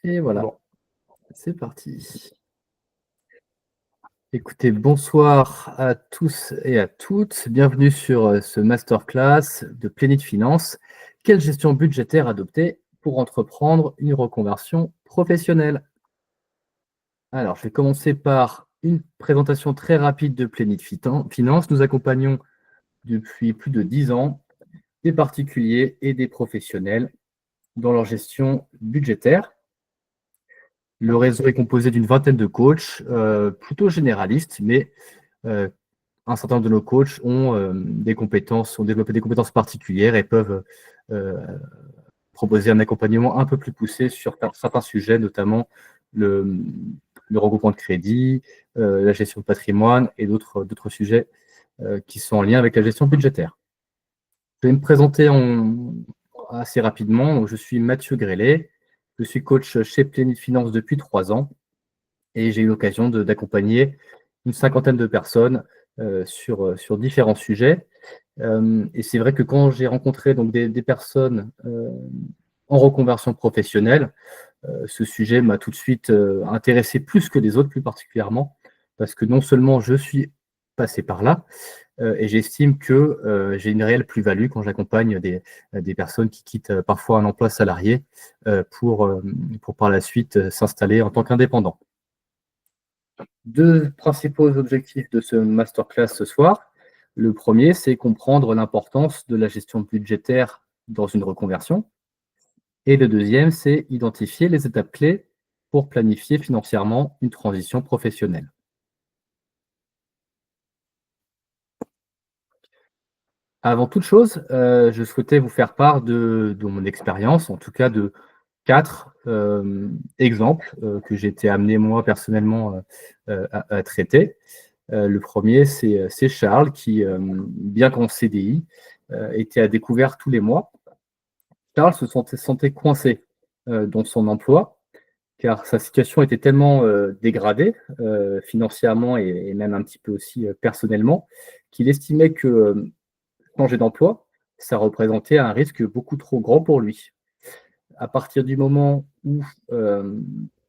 Et voilà, Bon, c'est parti. Écoutez, bonsoir à tous et à toutes. Bienvenue sur ce masterclass de Plénit Finance. Quelle gestion budgétaire adopter pour entreprendre une reconversion professionnelle? Alors, je vais commencer par une présentation très rapide de Plénit Finance. Nous accompagnons depuis plus de 10 ans des particuliers et des professionnels dans leur gestion budgétaire. Le réseau est composé d'une vingtaine de coachs, plutôt généralistes, mais un certain nombre de nos coachs ont des compétences, ont développé des compétences particulières et peuvent proposer un accompagnement un peu plus poussé sur certains sujets, notamment le, le regroupement de crédit, la gestion de patrimoine et d'autres sujets qui sont en lien avec la gestion budgétaire. Je vais me présenter assez rapidement. Donc, je suis Mathieu Grellet, je suis coach chez Plénit Finance depuis 3 ans et j'ai eu l'occasion d'accompagner une cinquantaine de personnes sur différents sujets. Et c'est vrai que quand j'ai rencontré donc, des personnes en reconversion professionnelle, ce sujet m'a tout de suite intéressé plus que les autres, plus particulièrement, parce que non seulement je suis passé par là, et j'estime que j'ai une réelle plus-value quand j'accompagne des personnes qui quittent parfois un emploi salarié pour par la suite s'installer en tant qu'indépendant. Deux principaux objectifs de ce masterclass ce soir. Le premier, c'est comprendre l'importance de la gestion budgétaire dans une reconversion. Et le deuxième, c'est identifier les étapes clés pour planifier financièrement une transition professionnelle. Avant toute chose, je souhaitais vous faire part de mon expérience, en tout cas de 4 exemples que j'ai été amené moi personnellement à traiter. Le premier, c'est Charles qui, bien qu'en CDI, était à découvert tous les mois. Charles se sentait coincé dans son emploi car sa situation était tellement dégradée financièrement et même un petit peu aussi personnellement qu'il estimait que changer d'emploi, ça représentait un risque beaucoup trop grand pour lui. À partir du moment où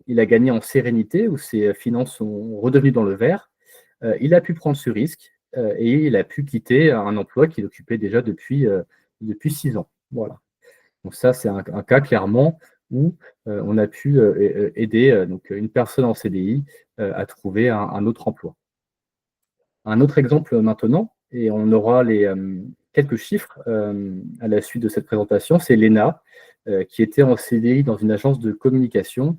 il a gagné en sérénité, où ses finances sont redevenues dans le vert, il a pu prendre ce risque et il a pu quitter un emploi qu'il occupait déjà depuis 6 ans. Voilà. Donc ça, c'est un cas clairement où on a pu aider donc une personne en CDI à trouver un autre emploi. Un autre exemple maintenant, et on aura quelques chiffres à la suite de cette présentation, c'est Léna, qui était en CDI dans une agence de communication,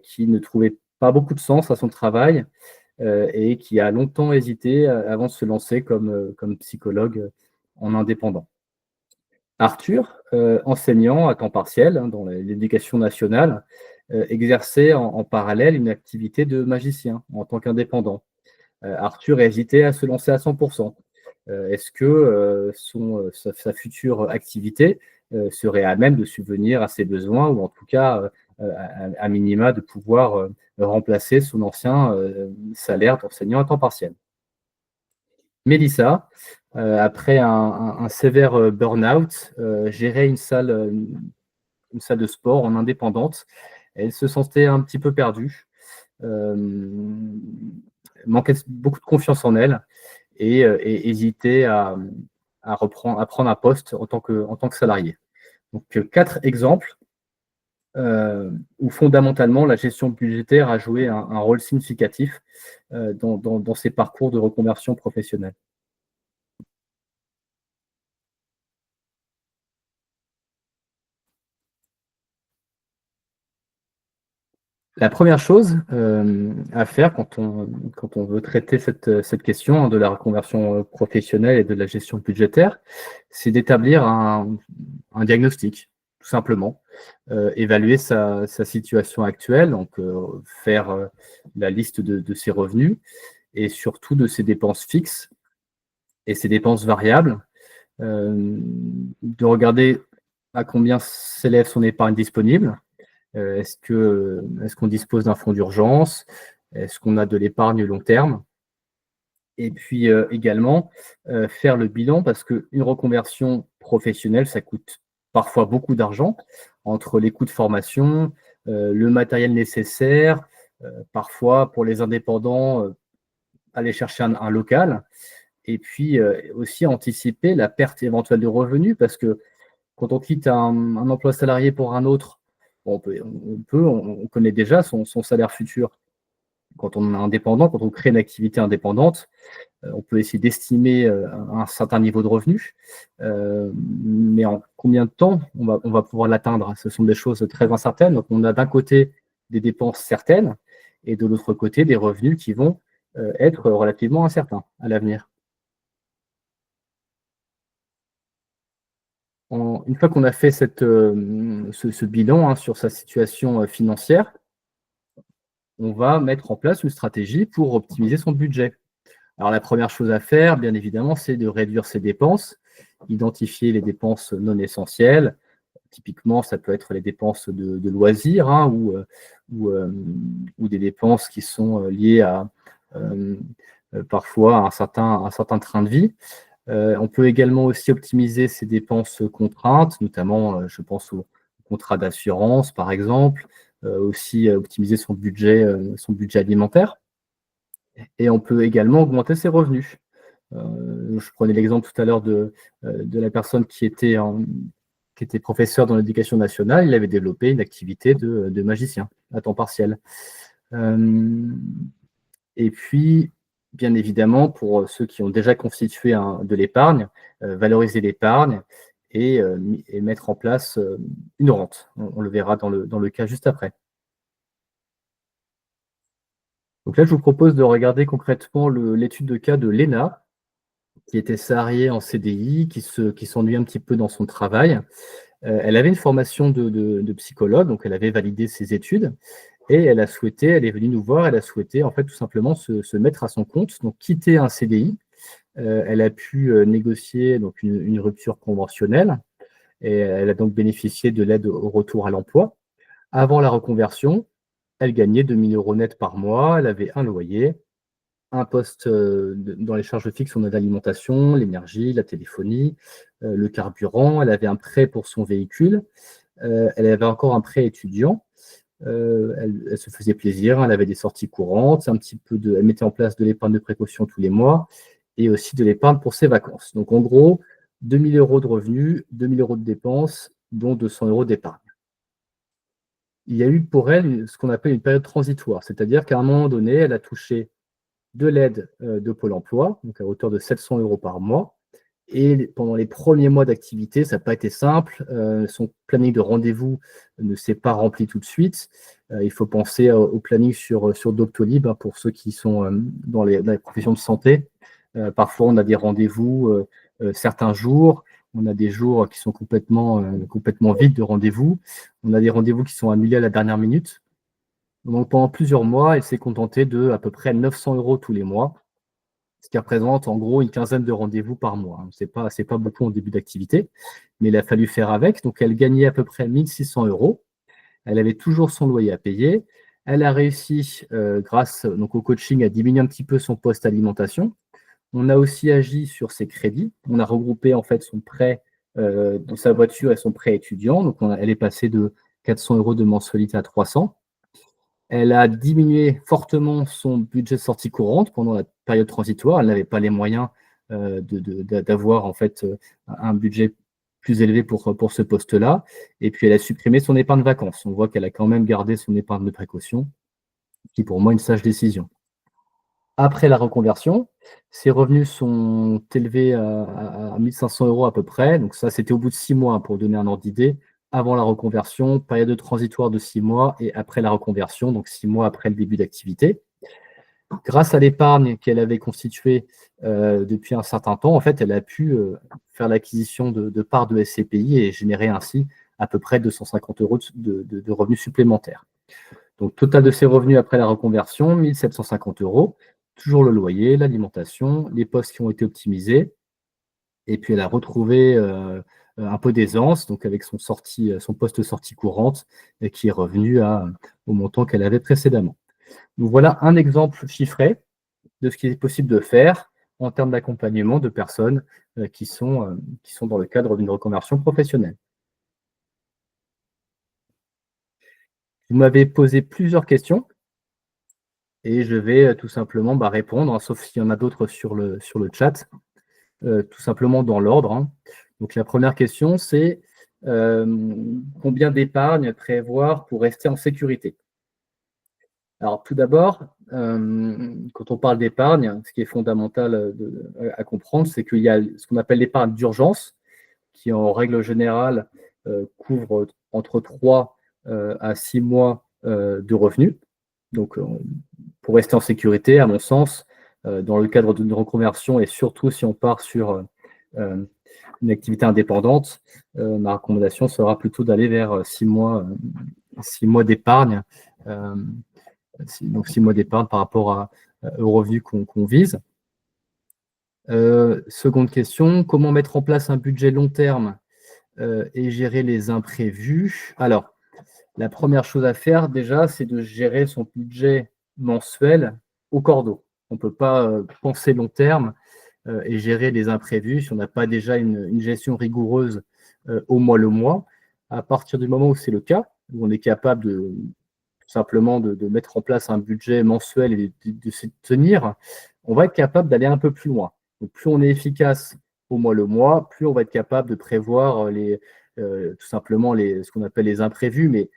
qui ne trouvait pas beaucoup de sens à son travail et qui a longtemps hésité avant de se lancer comme psychologue en indépendant. Arthur, enseignant à temps partiel dans l'éducation nationale, exerçait en parallèle une activité de magicien en tant qu'indépendant. Arthur hésitait à se lancer à 100%. Est-ce que sa future activité serait à même de subvenir à ses besoins ou en tout cas, à minima, de pouvoir remplacer son ancien salaire d'enseignant à temps partiel? Mélissa, après un sévère burn-out, gérait une salle de sport en indépendante. Elle se sentait un petit peu perdue, manquait beaucoup de confiance en elle et hésitait à prendre un poste en tant que salarié. Donc, 4 exemples où fondamentalement la gestion budgétaire a joué un rôle significatif dans ces parcours de reconversion professionnelle. La première chose à faire quand on veut traiter cette question de la reconversion professionnelle et de la gestion budgétaire, c'est d'établir un diagnostic, tout simplement. Évaluer sa situation actuelle, donc faire la liste de ses revenus et surtout de ses dépenses fixes et ses dépenses variables, de regarder à combien s'élève son épargne disponible. Est-ce qu'on dispose d'un fonds d'urgence? Est-ce qu'on a de l'épargne long terme? Et puis également, faire le bilan parce qu'une reconversion professionnelle, ça coûte parfois beaucoup d'argent entre les coûts de formation, le matériel nécessaire, parfois pour les indépendants, aller chercher un local et puis aussi anticiper la perte éventuelle de revenus parce que quand on quitte un emploi salarié pour un autre, on connaît déjà son salaire futur. Quand on est indépendant, quand on crée une activité indépendante, on peut essayer d'estimer un certain niveau de revenus, mais en combien de temps on va pouvoir l'atteindre? Ce sont des choses très incertaines. Donc, on a d'un côté des dépenses certaines et de l'autre côté des revenus qui vont être relativement incertains à l'avenir. Une fois qu'on a fait ce bilan hein, sur sa situation financière, on va mettre en place une stratégie pour optimiser son budget. Alors la première chose à faire, bien évidemment, c'est de réduire ses dépenses, identifier les dépenses non essentielles. Typiquement, ça peut être les dépenses de loisirs hein, ou des dépenses qui sont liées à euh, parfois un certain train de vie. On peut également aussi optimiser ses dépenses contraintes, notamment, je pense au contrat d'assurance, par exemple, aussi optimiser son budget alimentaire. Et on peut également augmenter ses revenus. Je prenais l'exemple tout à l'heure de la personne qui était professeur dans l'éducation nationale. Il avait développé une activité de magicien à temps partiel. Euh, et puis, bien évidemment, pour ceux qui ont déjà constitué de l'épargne, valoriser l'épargne et mettre en place une rente. On le verra dans le cas juste après. Donc là, je vous propose de regarder concrètement l'étude de cas de Léna, qui était salariée en CDI, qui s'ennuie un petit peu dans son travail. Elle avait une formation de psychologue, donc elle avait validé ses études. Et elle est venue nous voir, elle a souhaité en fait tout simplement se mettre à son compte, donc quitter un CDI. Elle a pu négocier donc une rupture conventionnelle et elle a donc bénéficié de l'aide au retour à l'emploi. Avant la reconversion, elle gagnait 2 000 € net par mois, elle avait un loyer, un poste dans les charges fixes, on a l'alimentation, l'énergie, la téléphonie, le carburant, elle avait un prêt pour son véhicule, elle avait encore un prêt étudiant. Elle se faisait plaisir, elle avait des sorties courantes, elle mettait en place de l'épargne de précaution tous les mois et aussi de l'épargne pour ses vacances. Donc en gros, 2 000 € de revenus, 2 000 € de dépenses, dont 200 € d'épargne. Il y a eu pour elle ce qu'on appelle une période transitoire, c'est-à-dire qu'à un moment donné, elle a touché de l'aide de Pôle emploi, donc à hauteur de 700 € par mois. Et pendant les premiers mois d'activité, ça n'a pas été simple. Son planning de rendez-vous ne s'est pas rempli tout de suite. Il faut penser au planning sur Doctolib hein, pour ceux qui sont dans les professions de santé. Parfois, on a des rendez-vous certains jours. On a des jours qui sont complètement vides de rendez-vous. On a des rendez-vous qui sont annulés à la dernière minute. Donc, pendant plusieurs mois, elle s'est contentée de à peu près 900 € tous les mois, ce qui représente en gros une quinzaine de rendez-vous par mois. C'est pas beaucoup en début d'activité, mais il a fallu faire avec. Donc, elle gagnait à peu près 1 600 €. Elle avait toujours son loyer à payer. Elle a réussi, grâce donc, au coaching, à diminuer un petit peu son poste alimentation. On a aussi agi sur ses crédits. On a regroupé en fait son prêt dans sa voiture et son prêt étudiant. Donc, elle est passée de 400 € de mensualité à 300. Elle a diminué fortement son budget de sortie courante pendant la période transitoire. Elle n'avait pas les moyens d'avoir en fait un budget plus élevé pour ce poste-là. Et puis elle a supprimé son épargne vacances. On voit qu'elle a quand même gardé son épargne de précaution, qui est pour moi une sage décision. Après la reconversion, ses revenus sont élevés à 1 500 € à peu près. Donc ça, c'était au bout de 6 mois, pour donner un ordre d'idée. Avant la reconversion, période de transitoire de 6 mois et après la reconversion, donc 6 mois après le début d'activité. Grâce à l'épargne qu'elle avait constituée depuis un certain temps, en fait, elle a pu faire l'acquisition de parts de SCPI et générer ainsi à peu près 250 € de revenus supplémentaires. Donc, total de ses revenus après la reconversion, 1 750 €. Toujours le loyer, l'alimentation, les postes qui ont été optimisés. Et puis, elle a retrouvé un peu d'aisance, donc avec son poste sortie courante, et qui est revenu au montant qu'elle avait précédemment. Donc, voilà un exemple chiffré de ce qui est possible de faire en termes d'accompagnement de personnes qui sont dans le cadre d'une reconversion professionnelle. Vous m'avez posé plusieurs questions et je vais, tout simplement, bah, répondre, hein, sauf s'il y en a d'autres sur le chat, tout simplement dans l'ordre, hein. Donc la première question, c'est, combien d'épargne prévoir pour rester en sécurité? Alors tout d'abord, quand on parle d'épargne, ce qui est fondamental, à comprendre, c'est qu'il y a ce qu'on appelle l'épargne d'urgence, qui en règle générale, couvre entre 3 à 6 mois, de revenus. Donc, pour rester en sécurité, à mon sens, dans le cadre d'une reconversion et surtout si on part sur, une activité indépendante, ma recommandation sera plutôt d'aller vers, 6 mois d'épargne, hem, donc 6 mois d'épargne par rapport aux revenus qu'on vise. Seconde question, comment mettre en place un budget long terme, et gérer les imprévus? Alors, la première chose à faire déjà, c'est de gérer son budget mensuel au cordeau. On ne peut pas, penser long terme, et gérer les imprévus si on n'a pas déjà une gestion rigoureuse, au mois le mois. À partir du moment où c'est le cas, où on est capable de tout simplement de mettre en place un budget mensuel et de s'y tenir, on va être capable d'aller un peu plus loin. Donc plus on est efficace au mois le mois, plus on va être capable de prévoir, tout simplement ce qu'on appelle les imprévus, mais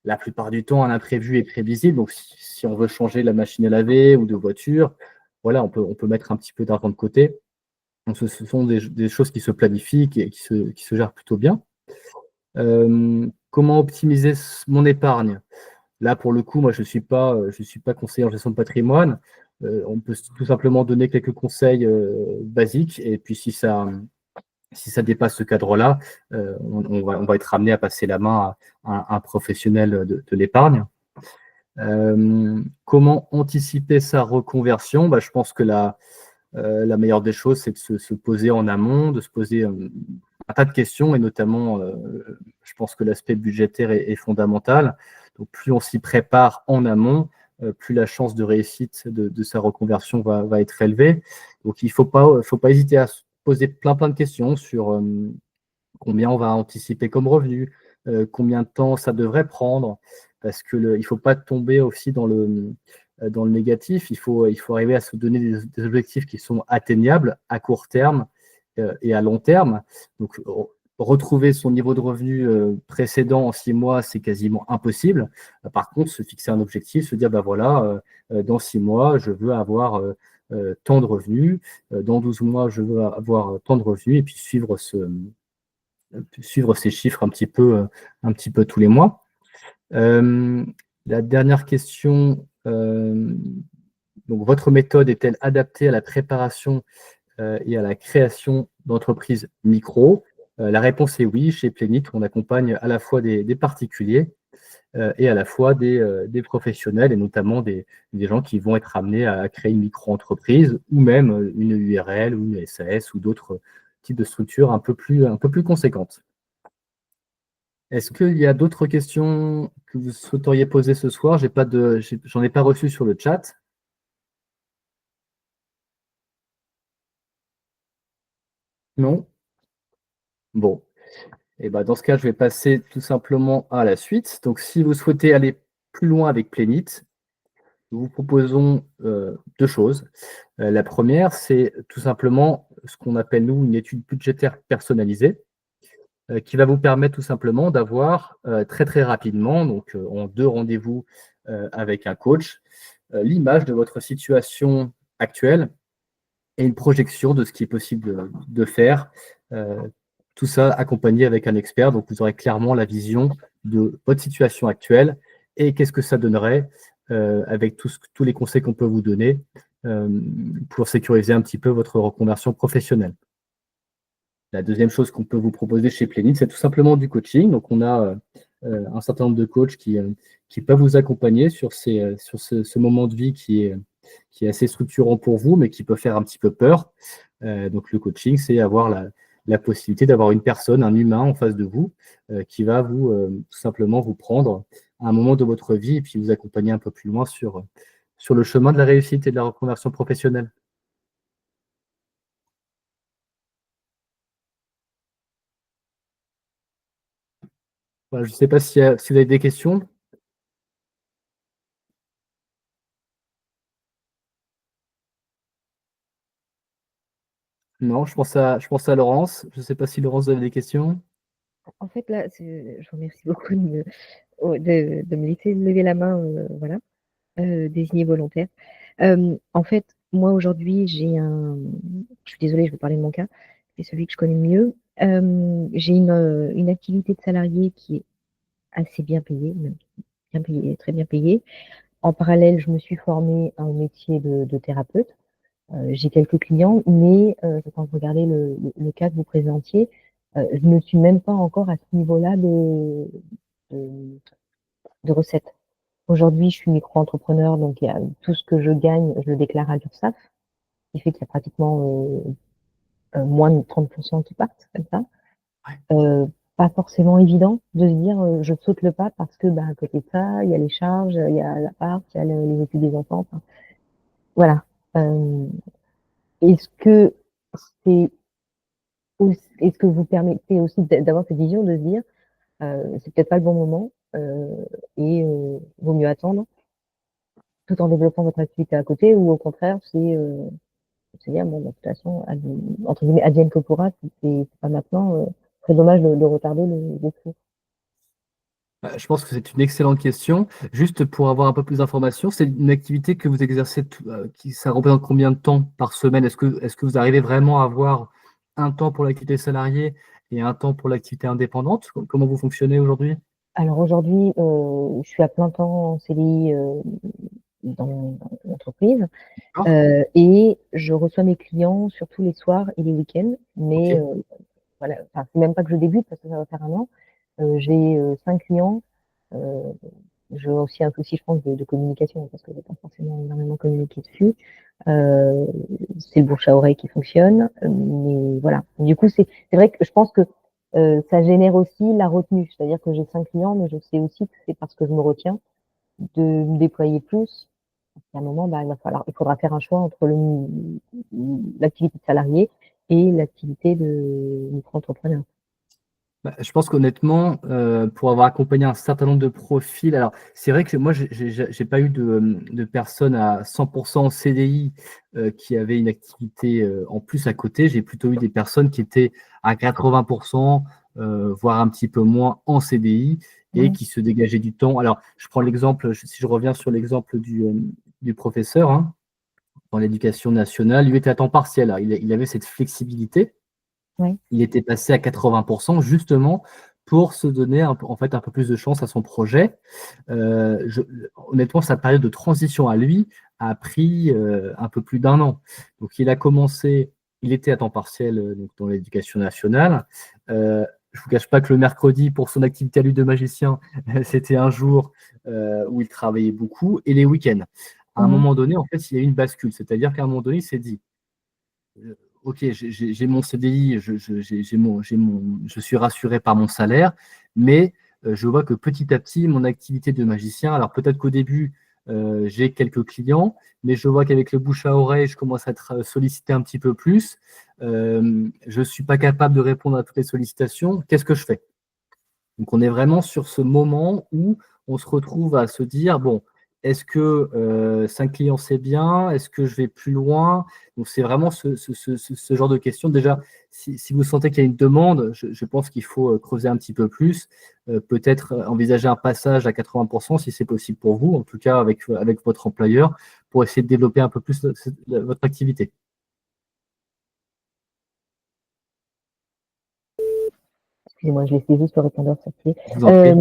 la plupart du temps, un imprévu est prévisible. Donc, si on veut changer la machine à laver ou de voiture, voilà, on peut mettre un petit peu d'argent de côté. Donc, ce sont des choses qui se planifient, qui se gèrent plutôt bien. Comment optimiser mon épargne? Là, pour le coup, moi, je suis pas conseiller en gestion de patrimoine. On peut tout simplement donner quelques conseils basiques. Et puis, si ça dépasse ce cadre-là, on va être amené à passer la main à un professionnel de l'épargne. Comment anticiper sa reconversion? Bah, je pense que la meilleure des choses, c'est de se poser en amont, de se poser un tas de questions et notamment, je pense que l'aspect budgétaire est fondamental. Donc, plus on s'y prépare en amont, plus la chance de réussite de sa reconversion va être élevée. Donc, il faut pas hésiter à se poser plein de questions sur combien on va anticiper comme revenu, combien de temps ça devrait prendre, parce que il ne faut pas tomber aussi dans le négatif. Il faut arriver à se donner des objectifs qui sont atteignables à court terme et à long terme. Donc, retrouver son niveau de revenu précédent en 6 mois, c'est quasiment impossible. Par contre, se fixer un objectif, se dire, bah voilà, dans 6 mois, je veux avoir tant de revenus, dans 12 mois, je veux avoir tant de revenus, et puis suivre ces chiffres un petit peu tous les mois. La dernière question, donc votre méthode est-elle adaptée à la préparation et à la création d'entreprises micro? La réponse est oui. Chez Plenit, on accompagne à la fois des particuliers et à la fois des professionnels et notamment des gens qui vont être amenés à créer une micro-entreprise ou même une URL ou une SAS ou d'autres types de structures un peu plus conséquentes. Est-ce qu'il y a d'autres questions que vous souhaiteriez poser ce soir? J'en ai pas reçu sur le chat. Non? Bon. Et ben, dans ce cas, je vais passer tout simplement à la suite. Donc, si vous souhaitez aller plus loin avec Plenit, nous vous proposons 2 choses. La première, c'est tout simplement ce qu'on appelle, nous, une étude budgétaire personnalisée, qui va vous permettre tout simplement d'avoir, très rapidement, donc en 2 rendez-vous, avec un coach, l'image de votre situation actuelle et une projection de ce qui est possible de faire. Tout ça accompagné avec un expert. Donc, vous aurez clairement la vision de votre situation actuelle et qu'est-ce que ça donnerait avec tous les conseils qu'on peut vous donner pour sécuriser un petit peu votre reconversion professionnelle. La deuxième chose qu'on peut vous proposer chez Plenit, c'est tout simplement du coaching. Donc, on a un certain nombre de coachs qui peuvent vous accompagner sur ce moment de vie qui est assez structurant pour vous, mais qui peut faire un petit peu peur. Donc, le coaching, c'est avoir la possibilité d'avoir une personne, un humain en face de vous, qui va tout simplement vous prendre à un moment de votre vie et puis vous accompagner un peu plus loin sur le chemin de la réussite et de la reconversion professionnelle. Voilà, je ne sais pas si vous avez des questions. Non, je pense à Laurence. Je ne sais pas si Laurence vous avez des questions. En fait, là, je vous remercie beaucoup de me laisser lever la main, voilà, désigner volontaire. En fait, moi, aujourd'hui, je suis désolée, je vais parler de mon cas, c'est celui que je connais le mieux. J'ai une activité de salarié qui est assez bien payée, même bien payée, très bien payée. En parallèle, je me suis formée à un métier de thérapeute. J'ai quelques clients, mais quand vous regardez le cas que vous présentiez, je ne suis même pas encore à ce niveau-là de, de recettes. Aujourd'hui, je suis micro-entrepreneur, donc il y a tout ce que je gagne, je le déclare à l'URSSAF, ce qui fait qu'il y a pratiquement moins de 30% qui partent comme ça. Ouais. Euh, Pas forcément évident de se dire je saute le pas parce que bah, à côté de ça, il y a les charges, il y a l'appart, il y a les études des enfants. Enfin, voilà. Euh, est-ce que c'est est-ce que vous permettez aussi d'avoir cette vision de se dire c'est peut-être pas le bon moment et vaut mieux attendre tout en développant votre activité à côté ou au contraire c'est dire bon bah, de toute façon entre guillemets advienne que pourra si c'est pas maintenant très dommage de retarder le truc. Je pense que c'est une excellente question. Juste pour avoir un peu plus d'informations, c'est une activité que vous exercez, ça représente combien de temps par semaine? Est-ce que vous arrivez vraiment à avoir un temps pour l'activité salariée et un temps pour l'activité indépendante? Comment vous fonctionnez aujourd'hui? Alors aujourd'hui je suis à plein temps en CDI dans l'entreprise D'accord. et je reçois mes clients surtout les soirs et les week-ends mais Ok. voilà, enfin, c'est même pas que je débute parce que ça va faire un an. J'ai 5 clients. Euh, j'ai aussi un souci, je pense, de communication parce que j'ai pas forcément énormément communiqué dessus. Euh, c'est le bouche à oreille qui fonctionne, mais voilà. Du coup, c'est vrai que je pense que ça génère aussi la retenue, c'est-à-dire que j'ai 5 clients, mais je sais aussi que c'est parce que je me retiens de me déployer plus. À un moment, bah, il faudra faire un choix entre l'activité de salarié et l'activité de micro-entrepreneur. Bah, je pense qu'honnêtement, pour avoir accompagné un certain nombre de profils, alors c'est vrai que moi, j'ai pas eu de personnes à 100% en CDI qui avaient une activité en plus à côté. J'ai plutôt eu des personnes qui étaient à 80%, voire un petit peu moins en CDI et Ouais, qui se dégageaient du temps. Alors, je prends l'exemple, si je reviens sur l'exemple du professeur hein, dans l'éducation nationale, lui était à temps partiel. Alors, il avait cette flexibilité. ouais. Il était passé à 80% justement pour se donner en fait un peu plus de chance à son projet. Honnêtement, sa période de transition à lui a pris un peu plus d'un an. Donc il a commencé, il était à temps partiel donc, dans l'éducation nationale. Je ne vous cache pas que le mercredi, pour son activité à lui de magicien, c'était un jour où il travaillait beaucoup, et les week-ends. À un Mhm. moment donné, en fait, il y a eu une bascule. C'est-à-dire qu'à un moment donné, il s'est dit, ok, j'ai mon CDI, je suis rassuré par mon salaire, mais je vois que petit à petit, mon activité de magicien, alors peut-être qu'au début, j'ai quelques clients, mais je vois qu'avec le bouche à oreille, je commence à être sollicité un petit peu plus. Je ne suis pas capable de répondre à toutes les sollicitations. Qu'est-ce que je fais? Donc, on est vraiment sur ce moment où on se retrouve à se dire, bon, est-ce que 5 clients, c'est bien? Est-ce que je vais plus loin? Donc, c'est vraiment ce genre de questions. Déjà, si vous sentez qu'il y a une demande, je pense qu'il faut creuser un petit peu plus, peut-être envisager un passage à 80% si c'est possible pour vous, en tout cas avec votre employeur, pour essayer de développer un peu plus votre activité. Excusez-moi, je laissais juste le répondeur s'activer. Je vous en prie.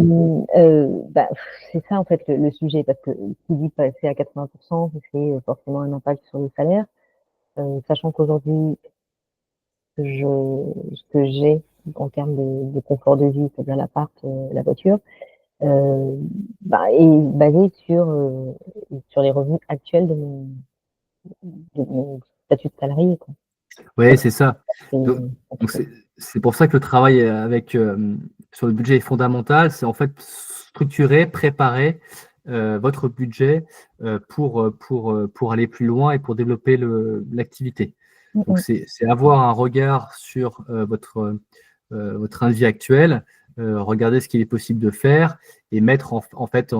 Bah, c'est ça en fait le sujet, parce que qui dit passer à 80%, c'est forcément un impact sur le salaire, sachant qu'aujourd'hui, ce que j'ai en termes de confort de vie, c'est-à-dire l'appart, la voiture, euh, bah, est basé sur les revenus actuels de mon statut de salarié, quoi. Oui, Donc, c'est ça. c'est Donc, donc compliqué. c'est pour ça que le travail sur le budget est fondamental. C'est en fait structurer, préparer votre budget pour aller plus loin et pour développer l'activité. Mm, Donc, mm. c'est avoir un regard sur votre train de vie actuel, regarder ce qu'il est possible de faire et mettre en fait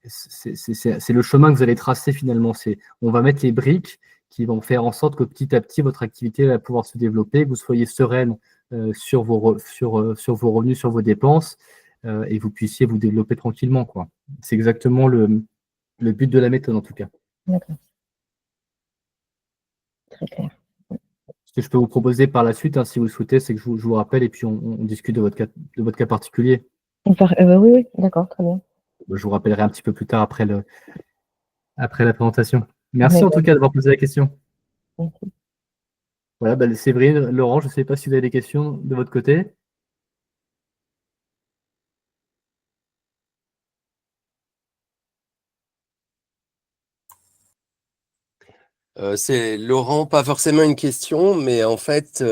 c'est le chemin que vous allez tracer finalement. On va mettre les briques qui vont faire en sorte que petit à petit, votre activité va pouvoir se développer, que vous soyez sereine sur vos revenus, sur vos dépenses, et vous puissiez vous développer tranquillement, quoi. C'est exactement le but de la méthode, en tout cas. D'accord. Très clair. Ce que je peux vous proposer par la suite, hein, si vous le souhaitez, c'est que je vous rappelle et puis on discute de votre cas particulier. Oui, oui, d'accord, très bien. Je vous rappellerai un petit peu plus tard après la présentation. Merci en tout D'accord. cas d'avoir posé la question. Merci. Voilà, Séverine, Laurent, je ne sais pas si vous avez des questions de votre côté. C'est Laurent, pas forcément une question, mais en fait,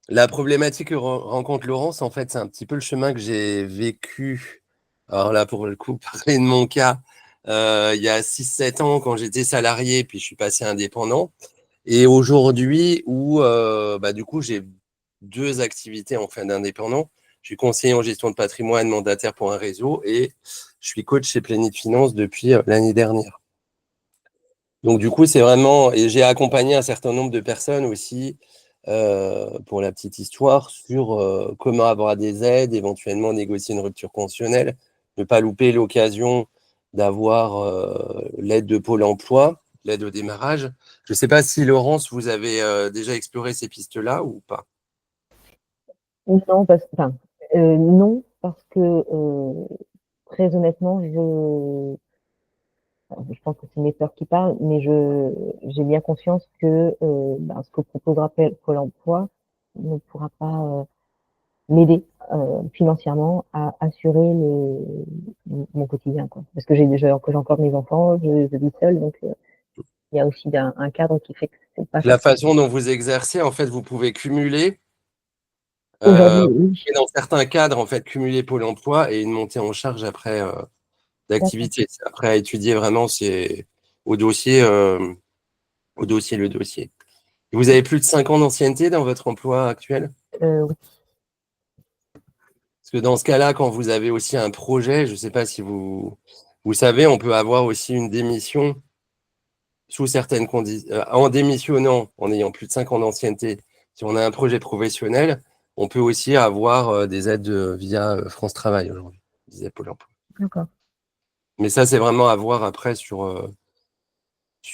la problématique que rencontre Laurence, en fait, c'est un petit peu le chemin que j'ai vécu. Alors là, pour le coup, parler de mon cas, il y a 6-7 ans, quand j'étais salarié, puis je suis passé indépendant. Et aujourd'hui, où du coup, j'ai 2 activités en fin d'indépendant. Je suis conseiller en gestion de patrimoine, mandataire pour un réseau, et je suis coach chez Plénitude Finance depuis l'année dernière. Donc du coup, c'est vraiment, et j'ai accompagné un certain nombre de personnes aussi, pour la petite histoire, sur comment avoir des aides, éventuellement négocier une rupture conventionnelle, ne pas louper l'occasion d'avoir l'aide de Pôle emploi, l'aide au démarrage. Je ne sais pas si, Laurence, vous avez déjà exploré ces pistes-là ou pas. Non, non, parce que très honnêtement, je pense que c'est mes peurs qui parlent, mais j'ai bien conscience que ce que proposera Pôle emploi ne pourra pas m'aider financièrement à assurer mon quotidien, quoi. Parce que j'ai encore mes enfants, je vis seule, donc il y a aussi un cadre qui fait que c'est pas La forcément. façon dont vous exercez, en fait, vous pouvez cumuler, Aujourd'hui, oui. et dans certains cadres, en fait, cumuler Pôle emploi et une montée en charge après D'accord. d'activité. Après, à étudier vraiment, c'est au dossier, le dossier. Vous avez plus de 5 ans d'ancienneté dans votre emploi actuel? Oui. Parce que dans ce cas-là, quand vous avez aussi un projet, je ne sais pas si vous savez, on peut avoir aussi une démission sous certaines conditions. En démissionnant, en ayant plus de 5 ans d'ancienneté, si on a un projet professionnel, on peut aussi avoir des aides via France Travail aujourd'hui, disait Pôle emploi. D'accord. Mais ça, c'est vraiment à voir après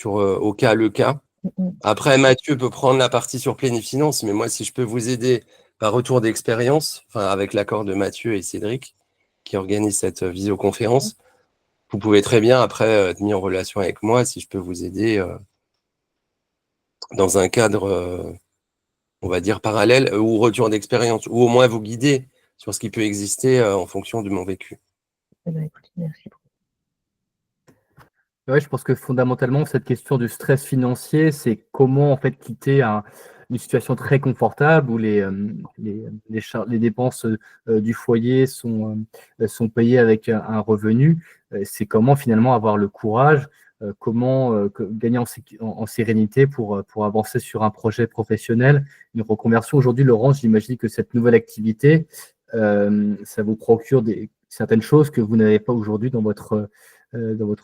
au cas le cas. Après, Mathieu peut prendre la partie sur Plénifinance, mais moi, si je peux vous aider par retour d'expérience, enfin, avec l'accord de Mathieu et Cédric, qui organisent cette visioconférence, vous pouvez très bien après être mis en relation avec moi si je peux vous aider dans un cadre, on va dire, parallèle ou retour d'expérience, ou au moins vous guider sur ce qui peut exister en fonction de mon vécu. Écoute, merci beaucoup. Ouais, je pense que fondamentalement, cette question du stress financier, c'est comment en fait quitter une situation très confortable où les dépenses du foyer sont payées avec un revenu. C'est comment finalement avoir le courage, comment gagner en sérénité pour avancer sur un projet professionnel, une reconversion. Aujourd'hui, Laurence, j'imagine que cette nouvelle activité, ça vous procure certaines choses que vous n'avez pas aujourd'hui dans votre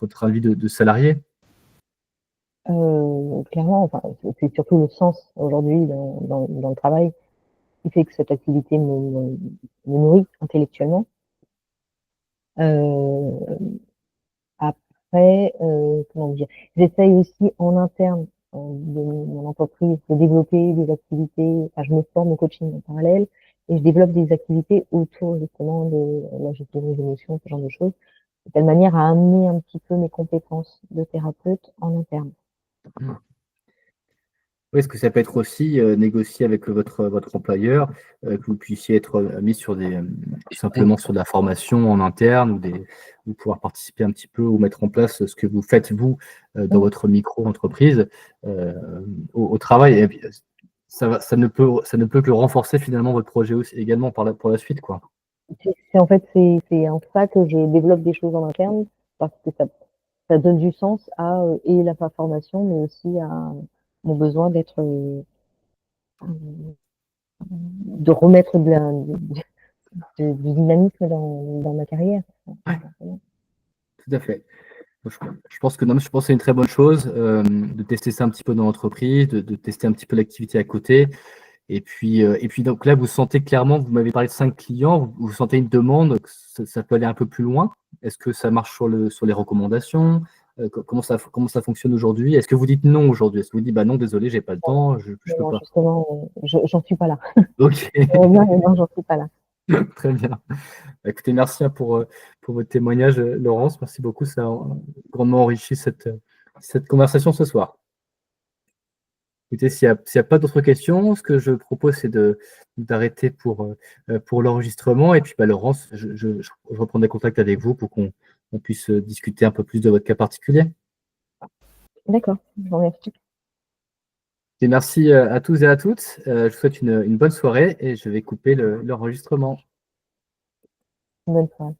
train de vie de salarié? Clairement, enfin, c'est surtout le sens aujourd'hui dans le travail qui fait que cette activité me nourrit intellectuellement. Après, comment dire, j'essaye aussi en interne de mon entreprise de développer des activités. Enfin, je me forme au coaching en parallèle et je développe des activités autour justement de la gestion des émotions, ce genre de choses, de telle manière à amener un petit peu mes compétences de thérapeute en interne. Oui, est-ce que ça peut être aussi négocier avec votre employeur, que vous puissiez être mis simplement sur de la formation en interne ou pouvoir participer un petit peu ou mettre en place ce que vous faites, vous, dans votre micro-entreprise au travail. Et puis, ça ne peut que renforcer finalement votre projet aussi, également pour la suite, quoi. En fait, c'est en ça que je développe des choses en interne parce que ça donne du sens à et la formation, mais aussi à mon besoin de remettre du dynamisme dans ma carrière. Ouais. Tout à fait. Je pense que non, je pense que c'est une très bonne chose de tester ça un petit peu dans l'entreprise, de tester un petit peu l'activité à côté. Et puis donc là, vous sentez clairement, vous m'avez parlé de 5 clients, vous sentez une demande, que ça peut aller un peu plus loin. Est-ce que ça marche sur les recommandations? Comment ça fonctionne aujourd'hui? Est-ce que vous dites non aujourd'hui? Est-ce que vous dites bah non, désolé, j'ai pas le temps, je peux Non, pas. justement, j'en suis pas là. Ok, Non, non, j'en suis pas là. très bien. Écoutez, merci pour votre témoignage, Laurence. Merci beaucoup. Ça a grandement enrichi cette conversation ce soir. Écoutez, s'il n'y a pas d'autres questions, ce que je propose, c'est d'arrêter pour l'enregistrement. Et puis, bah, Laurence, je reprendrai contact avec vous pour qu'on puisse discuter un peu plus de votre cas particulier. D'accord, je vous remercie. Et merci à tous et à toutes. Je vous souhaite une bonne soirée et je vais couper l'enregistrement. Bonne soirée.